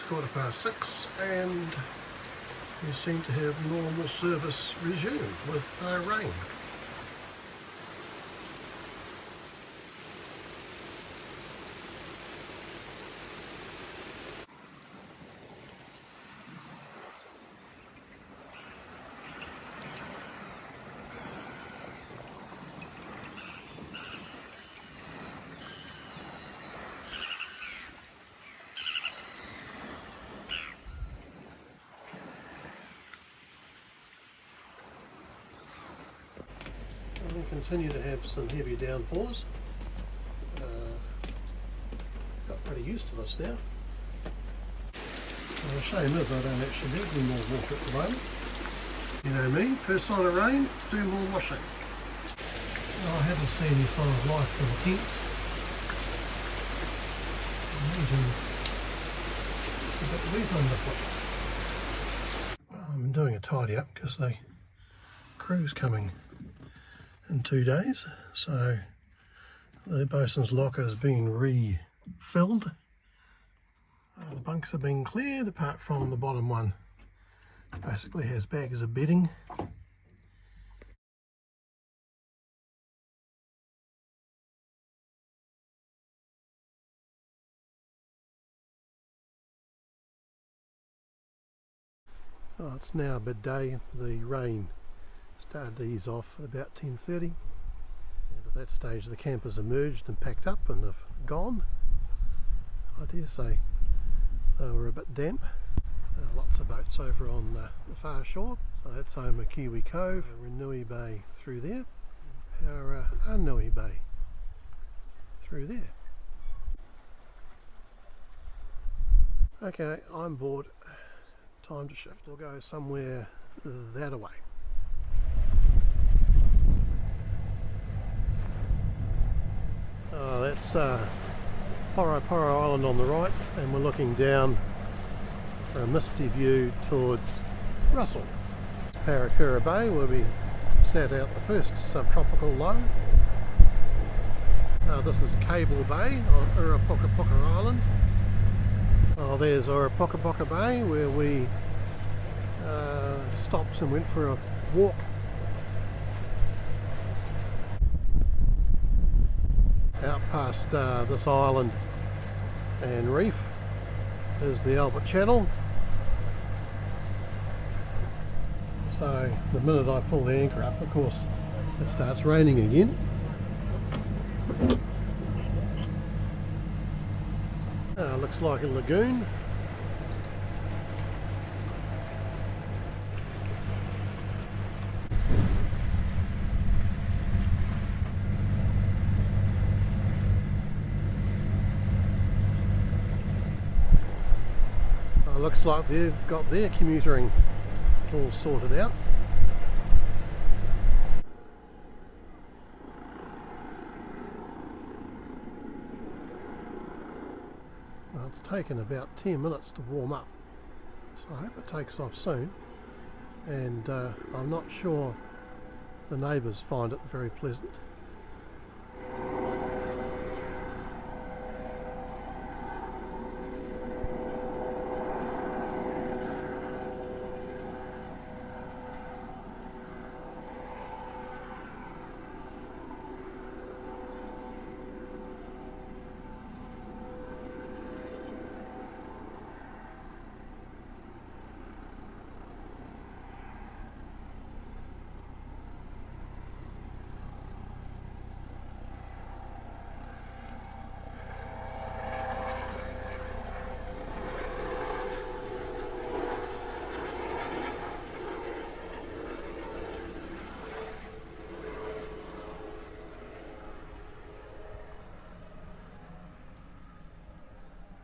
6:15 and we seem to have normal service resumed with rain. We continue to have some heavy downpours. Got pretty used to this now. Well, the shame is I don't actually need any more water at the moment. You know me, first sign of rain, do more washing. Well, I haven't seen any sign of life in the tents. Imagine it's a bit wet underfoot. Well, I'm doing a tidy up because the crew's coming in 2 days, so the bosun's locker has been refilled. The bunks have been cleared apart from the bottom one. Basically has bags of bedding. Oh, it's now midday. The rain started to ease off at about 10:30, and at that stage the campers emerged and packed up and have gone. I dare say they were a bit damp. Lots of boats over on the far shore, so that's Urupukapuka Cove, Pareanui Bay through there, Pareanui Bay through there. Okay, I'm bored. Time to shift. We'll go somewhere that away. That's Urupukapuka Island on the right, and we're looking down for a misty view towards Russell. Pareanui Bay, where we sat out the first subtropical low. This is Cable Bay on Urupukapuka Island. There's Urupukapuka Bay, where we stopped and went for a walk. Out past this island and reef is the Albert Channel. So the minute I pull the anchor up, of course, it starts raining again. Looks like a lagoon. Looks like they've got their commutering all sorted out. Well, it's taken about 10 minutes to warm up, so I hope it takes off soon, and I'm not sure the neighbours find it very pleasant.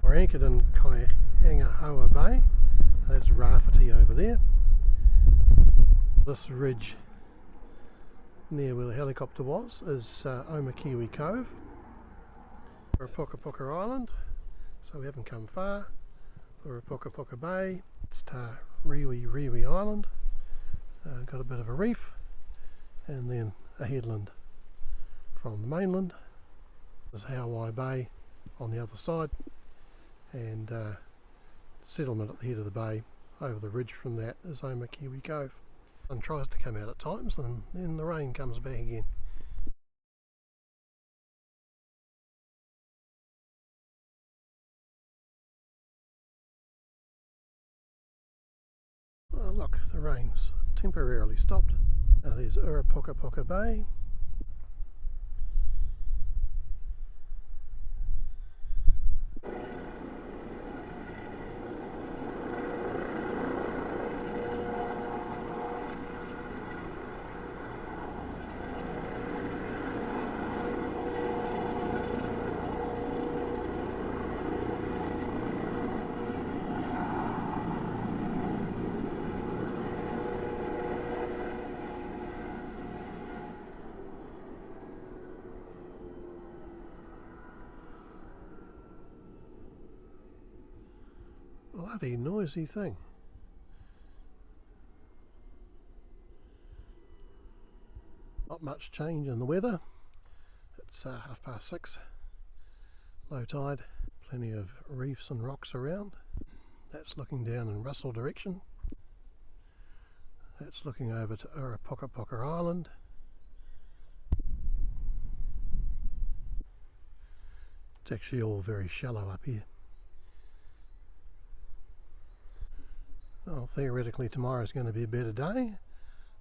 We're anchored in Rawhiti Bay. There's Rawhiti over there. This ridge near where the helicopter was is Urupukapuka Cove, Urupukapuka Island, so we haven't come far. Urupukapuka Bay, it's Rawhiti Island, got a bit of a reef, and then a headland from the mainland. There's Rawhiti Bay on the other side, and settlement at the head of the bay. Over the ridge from that is Omakiwi Cove. And tries to come out at times, and then the rain comes back again. Oh, look, the rain's temporarily stopped. Now there's Urupukapuka Bay. Bloody noisy thing. Not much change in the weather. It's 6:30, low tide, plenty of reefs and rocks around. That's looking down in Russell direction. That's looking over to Urupukapuka Island. It's actually all very shallow up here. Well, theoretically tomorrow's going to be a better day.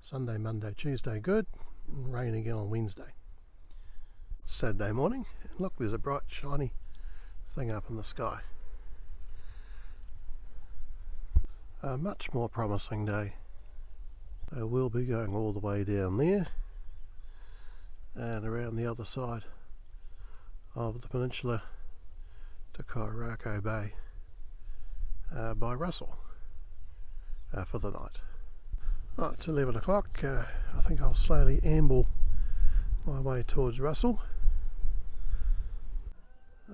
Sunday, Monday, Tuesday good, and rain again on Wednesday. Saturday morning, and look, there's a bright shiny thing up in the sky. A much more promising day. So we'll be going all the way down there and around the other side of the peninsula to Pareanui Bay by Russell. For the night. Right, it's 11 o'clock. I think I'll slowly amble my way towards Russell.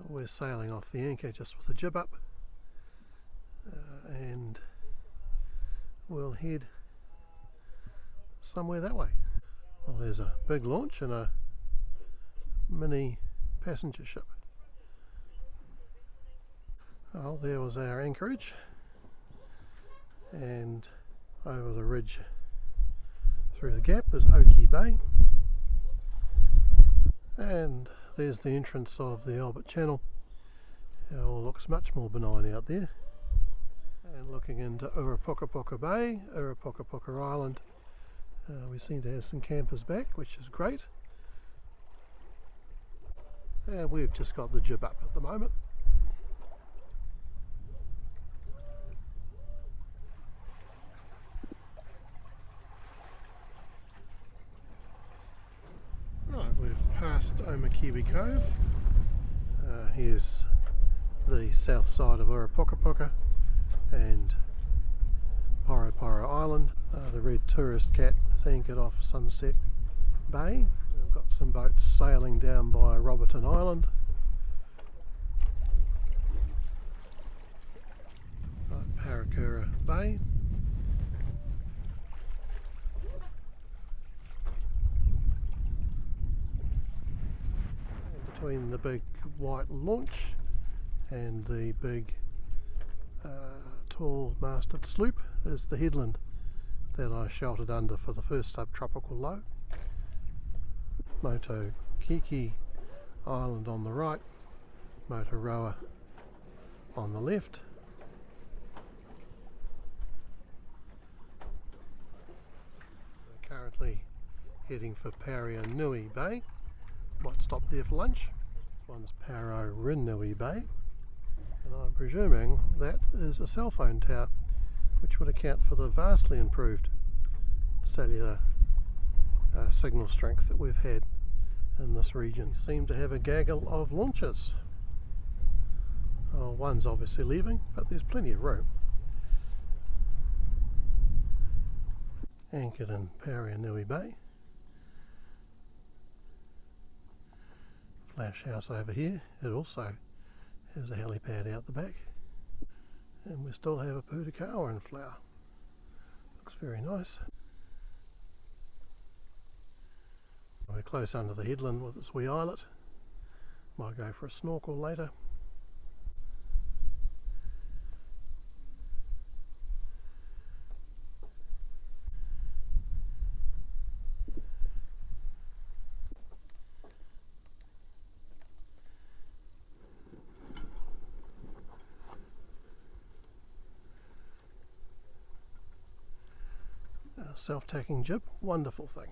We're sailing off the anchor just with the jib up, and we'll head somewhere that way. Well, there's a big launch and a mini passenger ship. Well, there was our anchorage. And over the ridge through the gap is Awoke Bay, and there's the entrance of the Albert Channel. It all looks much more benign out there. And looking into Urupukapuka Bay, Urupukapuka Island, we seem to have some campers back, which is great, and we've just got the jib up at the moment. Past Omakiwi Cove. Here's the south side of Urupukapuka and Pareanui Island. The red tourist cat is anchored off Sunset Bay. We've got some boats sailing down by Rawhiti Island. Pareanui Bay. Between the big white launch and the big tall masted sloop is the headland that I sheltered under for the first subtropical low. Motokiki Island on the right, Motoroa on the left. We're currently heading for Pareanui Bay. Might stop there for lunch. This one's Pareanui Bay, and I'm presuming that is a cell phone tower, which would account for the vastly improved cellular signal strength that we've had in this region. Seem to have a gaggle of launches. Oh, one's obviously leaving, but there's plenty of room. Anchored in Pareanui Bay. Flash house over here. It also has a helipad out the back, and we still have a putakawa in flower. Looks very nice. We're close under the headland with its wee islet. Might go for a snorkel later. self-tacking jib, wonderful thing.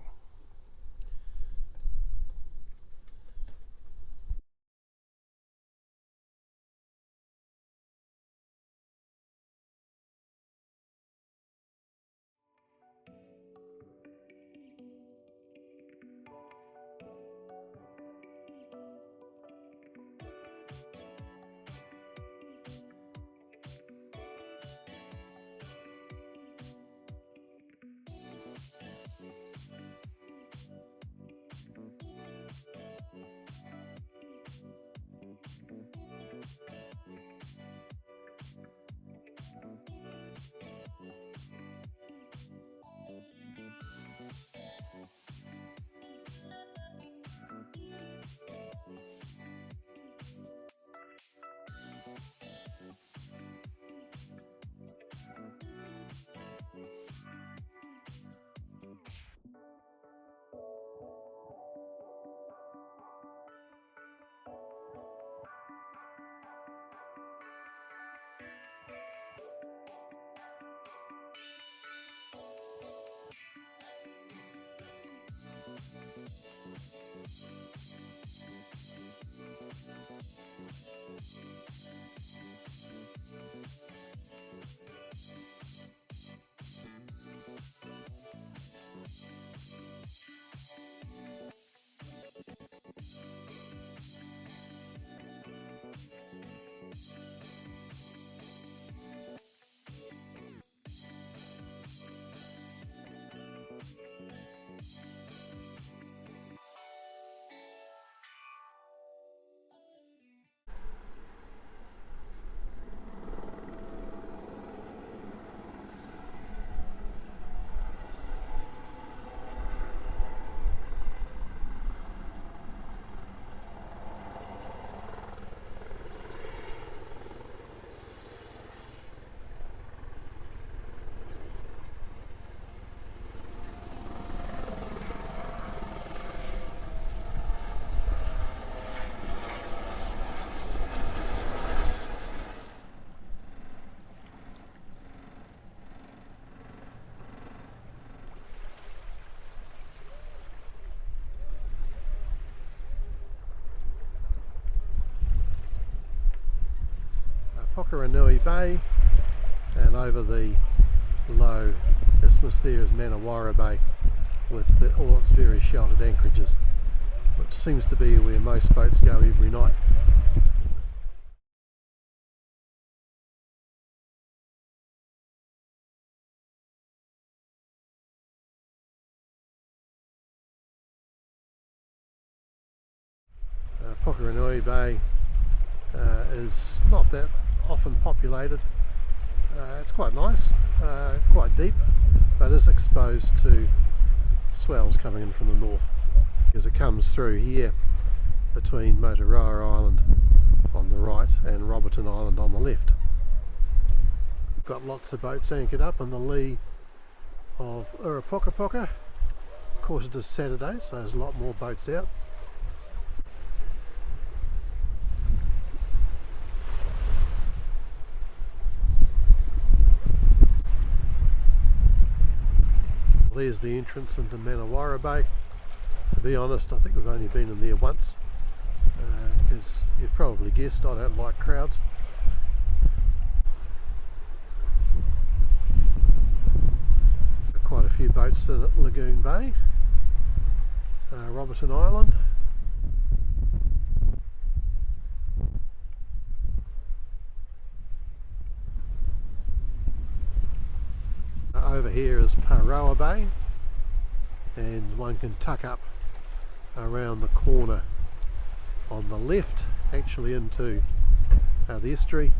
Pareanui Bay, and over the low isthmus there is Pareanui Bay with all its various sheltered anchorages, which seems to be where most boats go every night. Pareanui Bay is not that often populated. It's quite nice, quite deep, but is exposed to swells coming in from the north as it comes through here between Motoroa Island on the right and Roberton Island on the left. We've got lots of boats anchored up in the lee of Urupukapuka. Of course it is Saturday, so there's a lot more boats out. There's the entrance into Pareanui Bay. To be honest, I think we've only been in there once, because you've probably guessed I don't like crowds. Quite a few boats in at Lagoon Bay, Roberton Island. Over here is Pareanui Bay, and one can tuck up around the corner on the left, actually into the estuary.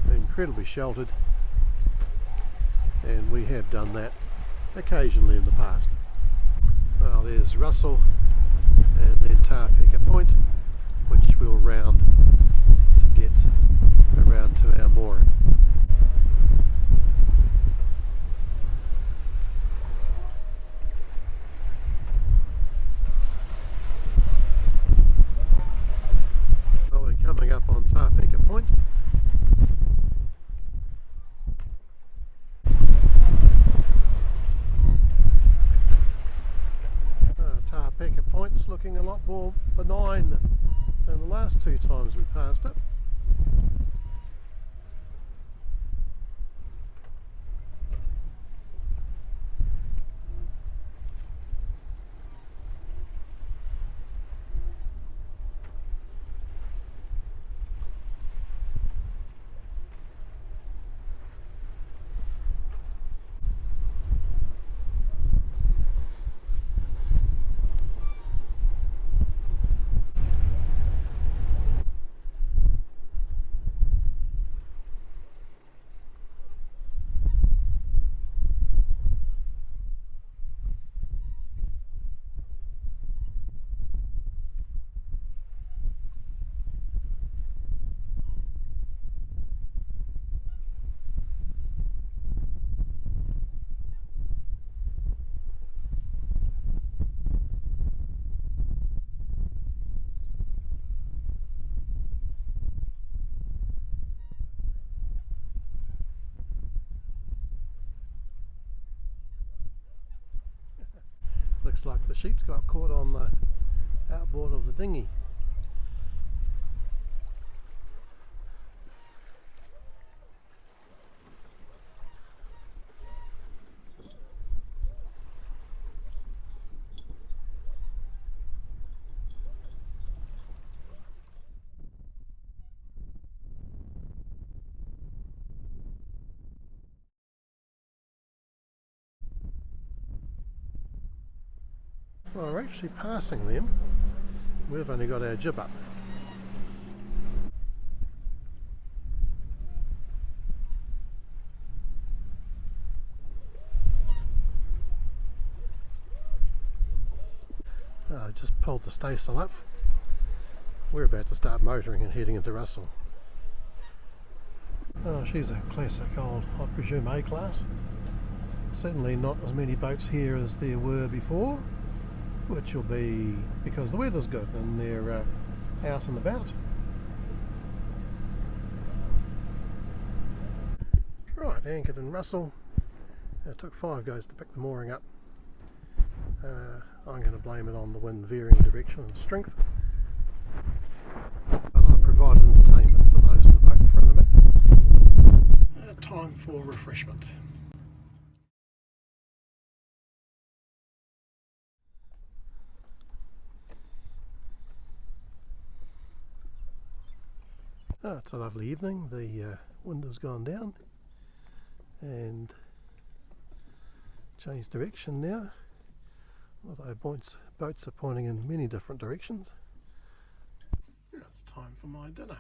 Incredibly sheltered, and we have done that occasionally in the past. Well, there's Russell and then Tarpeka Point, which we'll round to get around to our mooring. Coming up on Tarpeka Point. it's looking a lot more benign than the last two times we passed it. Looks like the sheets got caught on the outboard of the dinghy. Well, we're actually passing them. We've only got our jib up. I just pulled the staysail up. We're about to start motoring and heading into Russell. Oh, she's a classic old, I presume, A-class. Certainly not as many boats here as there were before, which will be because the weather's good and they're out and about. Right, anchored in Russell. It took 5 goes to pick the mooring up. I'm going to blame it on the wind veering direction and strength, but I provide entertainment for those in the boat in front of me. Time for refreshment. It's a lovely evening. The wind has gone down and changed direction now, although boats are pointing in many different directions. It's time for my dinner.